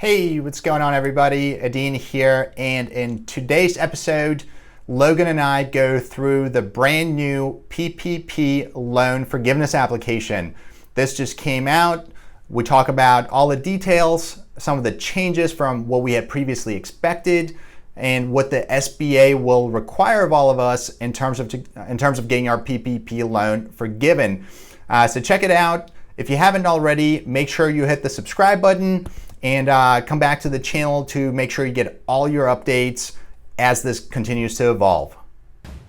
Hey, what's going on everybody? Adine here, and in today's episode, Logan and I go through the brand new PPP Loan Forgiveness Application. This just came out. We talk about all the details, some of the changes from what we had previously expected, and what the SBA will require of all of us in terms of getting our PPP loan forgiven. So check it out. If you haven't already, make sure you hit the subscribe button and come back to the channel to make sure you get all your updates as this continues to evolve.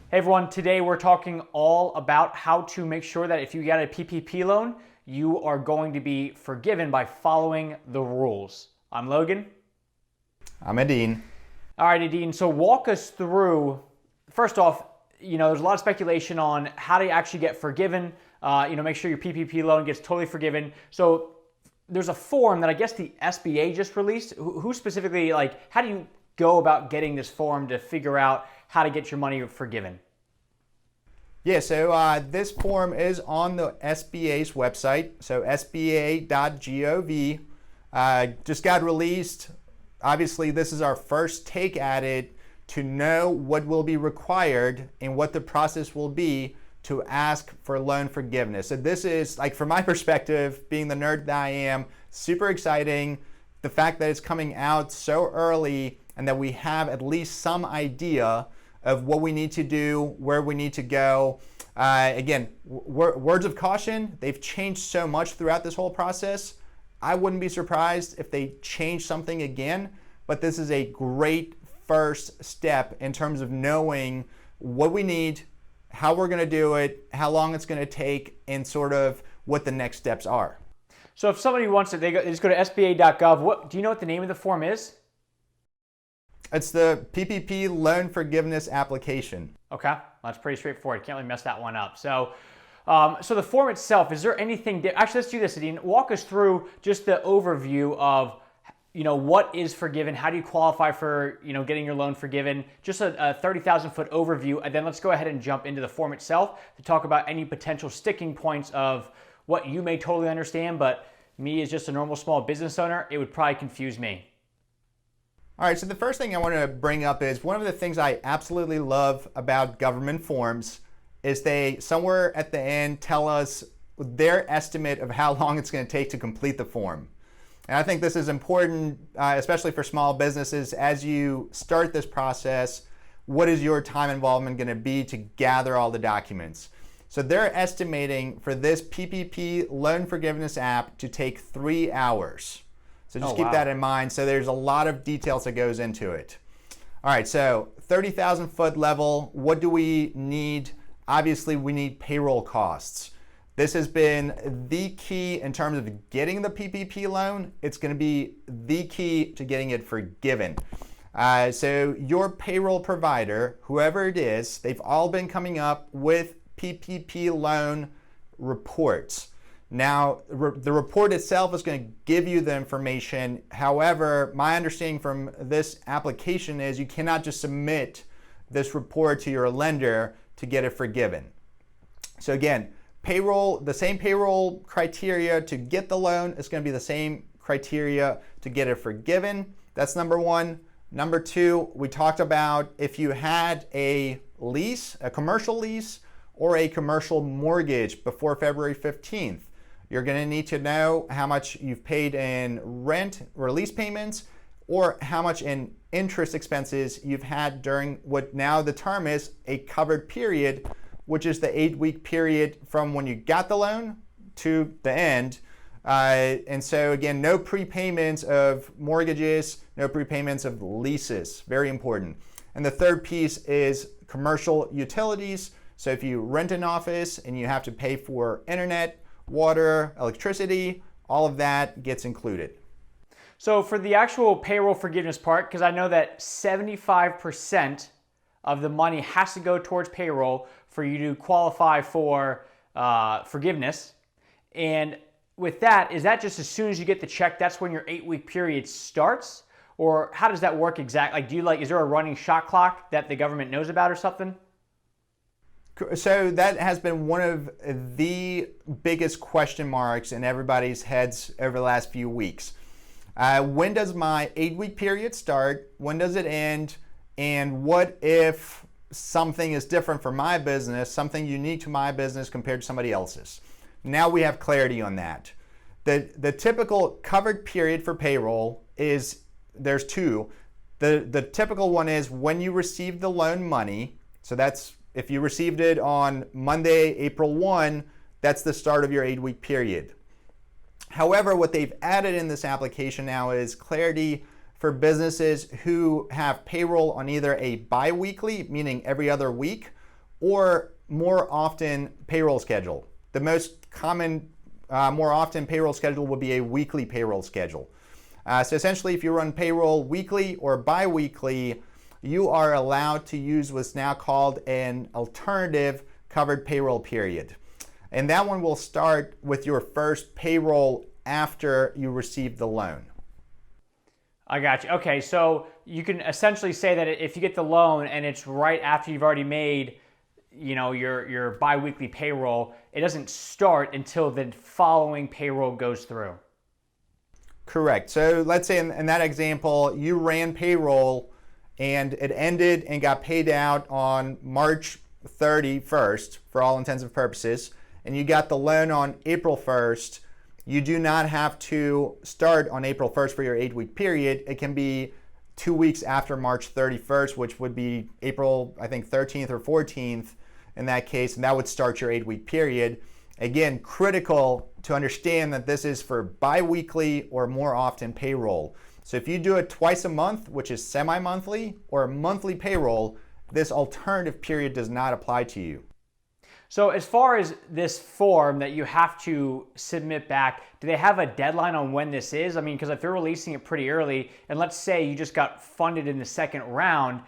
Hey everyone, today we're talking all about how to make sure that if you get a PPP loan, you are going to be forgiven by following the rules. I'm Logan. I'm Adine. All right, Adine, so walk us through, first off, there's a lot of speculation on how to actually get forgiven, make sure your PPP loan gets totally forgiven. So there's a form that I guess the SBA just released. Who specifically, how do you go about getting this form to figure out how to get your money forgiven? Yeah, so this form is on the SBA's website, so sba.gov. Just got released. Obviously, this is our first take at it to know what will be required and what the process will be to ask for loan forgiveness. So this is, from my perspective, being the nerd that I am, super exciting. The fact that it's coming out so early and that we have at least some idea of what we need to do, where we need to go. Again, words of caution, they've changed so much throughout this whole process. I wouldn't be surprised if they change something again, but this is a great first step in terms of knowing what we need, how we're going to do it, how long it's going to take, and sort of what the next steps are. So if somebody wants it, they just go to sba.gov. Do you know what the name of the form is? It's the PPP Loan Forgiveness Application. Okay, well, that's pretty straightforward. Can't really mess that one up. So the form itself, is there anything, actually let's do this, Adine. Walk us through just the overview of what is forgiven, how do you qualify for, getting your loan forgiven, just a 30,000 foot overview, and then let's go ahead and jump into the form itself to talk about any potential sticking points of what you may totally understand, but me as just a normal small business owner, it would probably confuse me. All right, so the first thing I want to bring up is one of the things I absolutely love about government forms is they, somewhere at the end, tell us their estimate of how long it's going to take to complete the form. And I think this is important, especially for small businesses. As you start this process, what is your time involvement going to be to gather all the documents? So they're estimating for this PPP Loan Forgiveness app to take 3 hours. So just keep that in mind. So there's a lot of details that goes into it. All right, so 30,000 foot level, what do we need? Obviously, we need payroll costs. This has been the key in terms of getting the PPP loan. It's going to be the key to getting it forgiven. So your payroll provider, whoever it is, they've all been coming up with PPP loan reports. Now, the report itself is going to give you the information. However, my understanding from this application is you cannot just submit this report to your lender to get it forgiven. So again, the same payroll criteria to get the loan is going to be the same criteria to get it forgiven. That's number one. Number two, we talked about if you had a lease, a commercial lease, or a commercial mortgage before February 15th, you're going to need to know how much you've paid in rent or lease payments, or how much in interest expenses you've had during what now the term is a covered period, which is the 8-week period from when you got the loan to the end. And so again, no prepayments of mortgages, no prepayments of leases, very important. And the third piece is commercial utilities. So if you rent an office and you have to pay for internet, water, electricity, all of that gets included. So for the actual payroll forgiveness part, because I know that 75% of the money has to go towards payroll for you to qualify for forgiveness. And with that, is that just as soon as you get the check, that's when your 8-week period starts? Or how does that work exactly? Is there a running shot clock that the government knows about or something? So that has been one of the biggest question marks in everybody's heads over the last few weeks. When does my 8-week period start? When does it end? And what if something is different for my business, something unique to my business compared to somebody else's? Now we have clarity on that. The typical covered period for payroll is, there's two. The typical one is when you receive the loan money. So that's if you received it on Monday, April 1, that's the start of your 8-week period. However, what they've added in this application now is clarity for businesses who have payroll on either a bi-weekly, meaning every other week, or more often payroll schedule. The most common, more often payroll schedule would be a weekly payroll schedule. So essentially, if you run payroll weekly or bi-weekly, you are allowed to use what's now called an alternative covered payroll period. And that one will start with your first payroll after you receive the loan. I got you. Okay, so you can essentially say that if you get the loan and it's right after you've already made, your bi-weekly payroll, it doesn't start until the following payroll goes through. Correct. So let's say in that example, you ran payroll and it ended and got paid out on March 31st for all intents and purposes, and you got the loan on April 1st, you do not have to start on April 1st for your 8-week period. It can be 2 weeks after March 31st, which would be April, I think, 13th or 14th in that case, and that would start your 8-week period. Again, critical to understand that this is for bi-weekly or more often payroll. So if you do it twice a month, which is semi-monthly, or a monthly payroll, this alternative period does not apply to you. So as far as this form that you have to submit back, do they have a deadline on when this is? I mean, because if you're releasing it pretty early, and let's say you just got funded in the second round,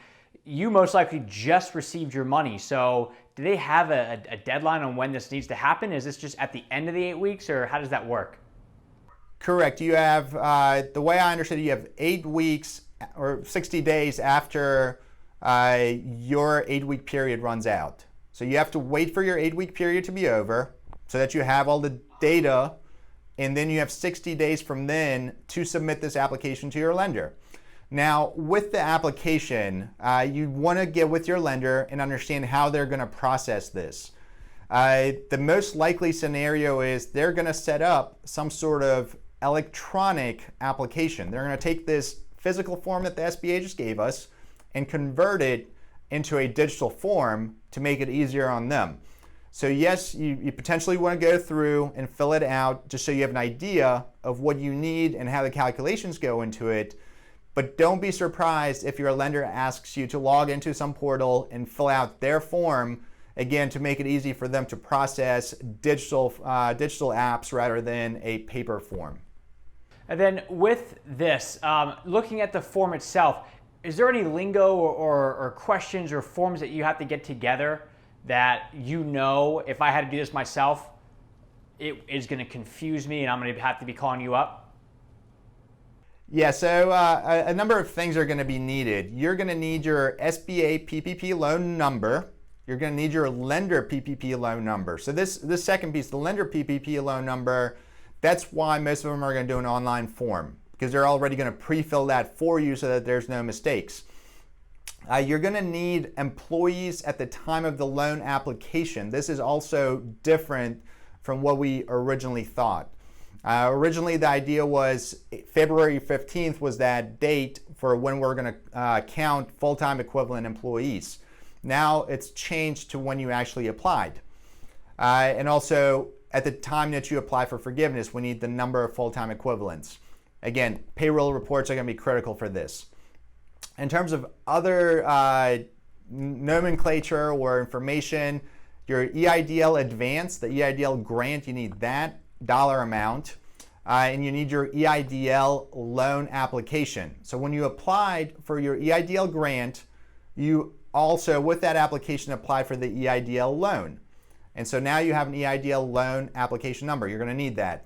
you most likely just received your money. So do they have a deadline on when this needs to happen? Is this just at the end of the 8 weeks, or how does that work? Correct. You have, the way I understand it, you have 8 weeks or 60 days after your 8-week period runs out. So you have to wait for your 8-week period to be over so that you have all the data, and then you have 60 days from then to submit this application to your lender. Now, with the application, you want to get with your lender and understand how they're going to process this. The most likely scenario is they're going to set up some sort of electronic application. They're going to take this physical form that the SBA just gave us and convert it into a digital form to make it easier on them. So yes, you potentially want to go through and fill it out just so you have an idea of what you need and how the calculations go into it. But don't be surprised if your lender asks you to log into some portal and fill out their form, again, to make it easy for them to process digital apps rather than a paper form. And then with this, looking at the form itself, is there any lingo or questions or forms that you have to get together that if I had to do this myself, it is going to confuse me and I'm going to have to be calling you up? Yeah, so a number of things are going to be needed. You're going to need your SBA PPP loan number. You're going to need your lender PPP loan number. So this second piece, the lender PPP loan number, that's why most of them are going to do an online form, because they're already going to pre-fill that for you so that there's no mistakes. You're going to need employees at the time of the loan application. This is also different from what we originally thought. Originally, the idea was February 15th was that date for when we're going to count full-time equivalent employees. Now it's changed to when you actually applied. And also, at the time that you apply for forgiveness, we need the number of full-time equivalents. Again, payroll reports are going to be critical for this. In terms of other nomenclature or information, your EIDL advance, the EIDL grant, you need that dollar amount, and you need your EIDL loan application. So when you applied for your EIDL grant, you also, with that application, applied for the EIDL loan. And so now you have an EIDL loan application number. You're going to need that.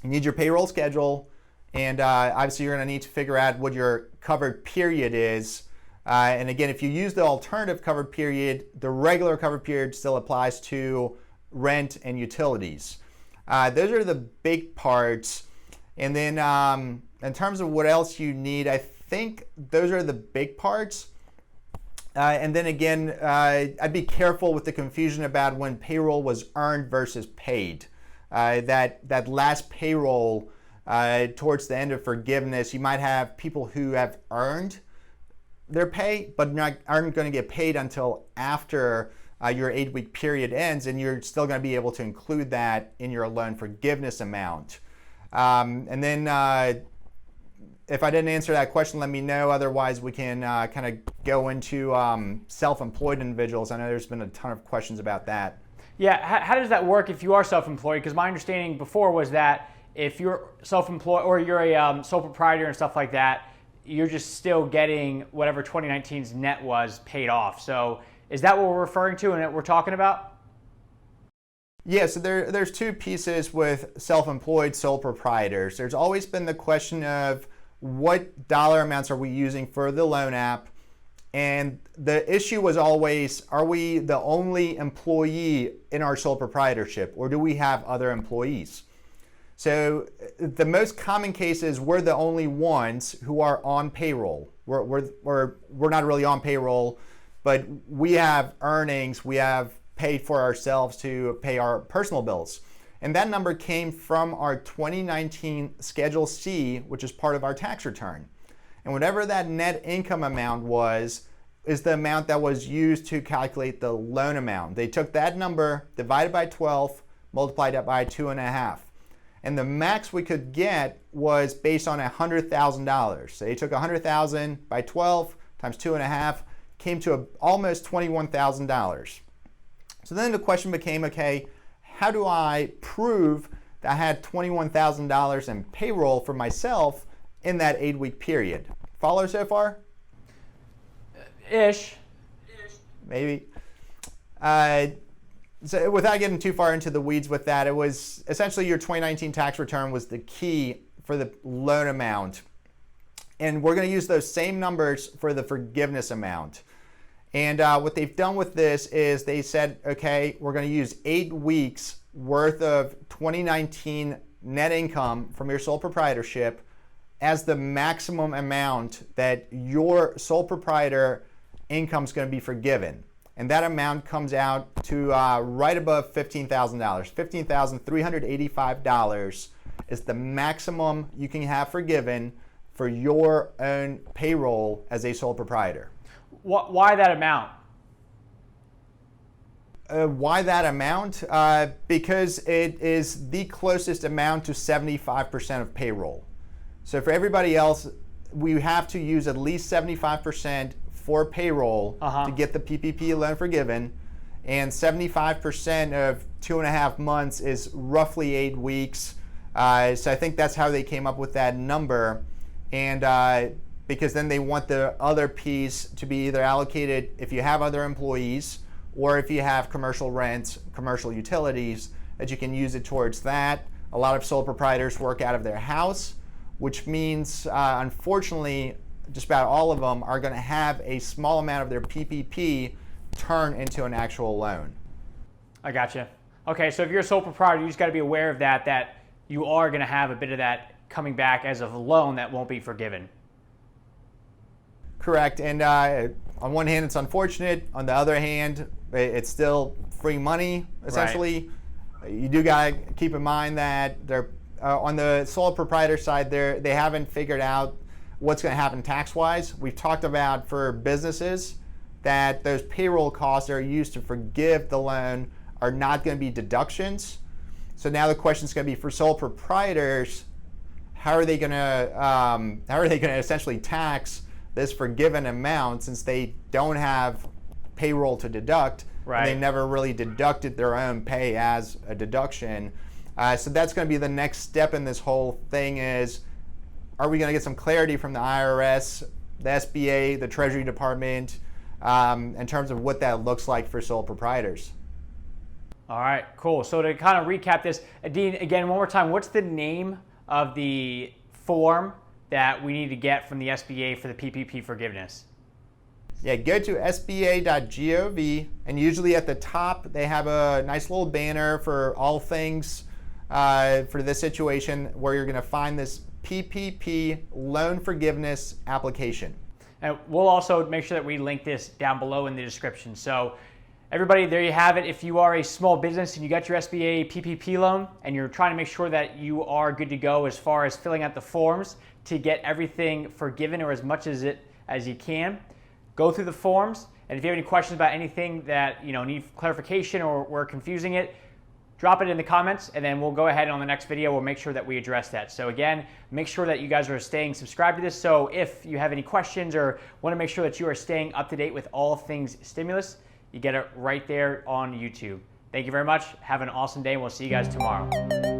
You need your payroll schedule, and obviously you're going to need to figure out what your covered period is. And again, if you use the alternative covered period, the regular covered period still applies to rent and utilities. Those are the big parts. And then in terms of what else you need, I think those are the big parts. And then again, I'd be careful with the confusion about when payroll was earned versus paid. That last payroll towards the end of forgiveness, you might have people who have earned their pay, but aren't going to get paid until after your 8-week period ends, and you're still going to be able to include that in your loan forgiveness amount. And then if I didn't answer that question, let me know. Otherwise, we can kind of go into self-employed individuals. I know there's been a ton of questions about that. Yeah, how does that work if you are self-employed? Because my understanding before was that if you're self-employed or you're a sole proprietor and stuff like that, you're just still getting whatever 2019's net was paid off. So is that what we're referring to and that we're talking about? Yeah, so there's two pieces with self-employed sole proprietors. There's always been the question of what dollar amounts are we using for the loan app? And the issue was always, are we the only employee in our sole proprietorship, or do we have other employees? So the most common case is we're the only ones who are on payroll. We're not really on payroll, but we have earnings, we have paid for ourselves to pay our personal bills. And that number came from our 2019 Schedule C, which is part of our tax return. And whatever that net income amount was, is the amount that was used to calculate the loan amount. They took that number, divided by 12, multiplied it by 2.5. And the max we could get was based on $100,000. So they took $100,000 by 12 times 2.5, came to almost $21,000. So then the question became, okay, how do I prove that I had $21,000 in payroll for myself in that 8-week period? Follow so far? Ish. Maybe. So without getting too far into the weeds with that, it was essentially your 2019 tax return was the key for the loan amount. And we're going to use those same numbers for the forgiveness amount. And what they've done with this is they said, okay, we're going to use 8 weeks worth of 2019 net income from your sole proprietorship as the maximum amount that your sole proprietor income is going to be forgiven. And that amount comes out to right above $15,000. $15,385 is the maximum you can have forgiven for your own payroll as a sole proprietor. Why that amount? Why that amount? Because it is the closest amount to 75% of payroll. So for everybody else, we have to use at least 75% for payroll to get the PPP loan forgiven, and 75% of 2.5 months is roughly 8 weeks. So I think that's how they came up with that number, and because then they want the other piece to be either allocated if you have other employees or if you have commercial rents, commercial utilities, that you can use it towards that. A lot of sole proprietors work out of their house, which means unfortunately just about all of them are going to have a small amount of their PPP turn into an actual loan. I gotcha. Okay, so if you're a sole proprietor, you just got to be aware of that you are going to have a bit of that coming back as a loan that won't be forgiven. Correct. And on one hand, it's unfortunate. On the other hand, it's still free money, essentially. Right. You do got to keep in mind that they're on the sole proprietor side, they haven't figured out what's going to happen tax-wise. We've talked about for businesses that those payroll costs that are used to forgive the loan are not going to be deductions. So now the question is going to be for sole proprietors, how are they going to essentially tax this forgiven amount since they don't have payroll to deduct? Right. And they never really deducted their own pay as a deduction. So that's going to be the next step in this whole thing is, are we going to get some clarity from the IRS, the SBA, the Treasury Department, in terms of what that looks like for sole proprietors? All right, cool. So to kind of recap this, Dean, again, one more time, what's the name of the form that we need to get from the SBA for the PPP forgiveness? Yeah, go to sba.gov, and usually at the top they have a nice little banner for all things for this situation where you're going to find this PPP Loan Forgiveness Application. And we'll also make sure that we link this down below in the description. So everybody, there you have it. If you are a small business and you got your SBA PPP loan and you're trying to make sure that you are good to go as far as filling out the forms to get everything forgiven or as much as you can, go through the forms. And if you have any questions about anything that need clarification or we're confusing it, drop it in the comments, and then we'll go ahead and on the next video, we'll make sure that we address that. So again, make sure that you guys are staying subscribed to this. So if you have any questions or want to make sure that you are staying up to date with all things stimulus, you get it right there on YouTube. Thank you very much. Have an awesome day, and we'll see you guys tomorrow.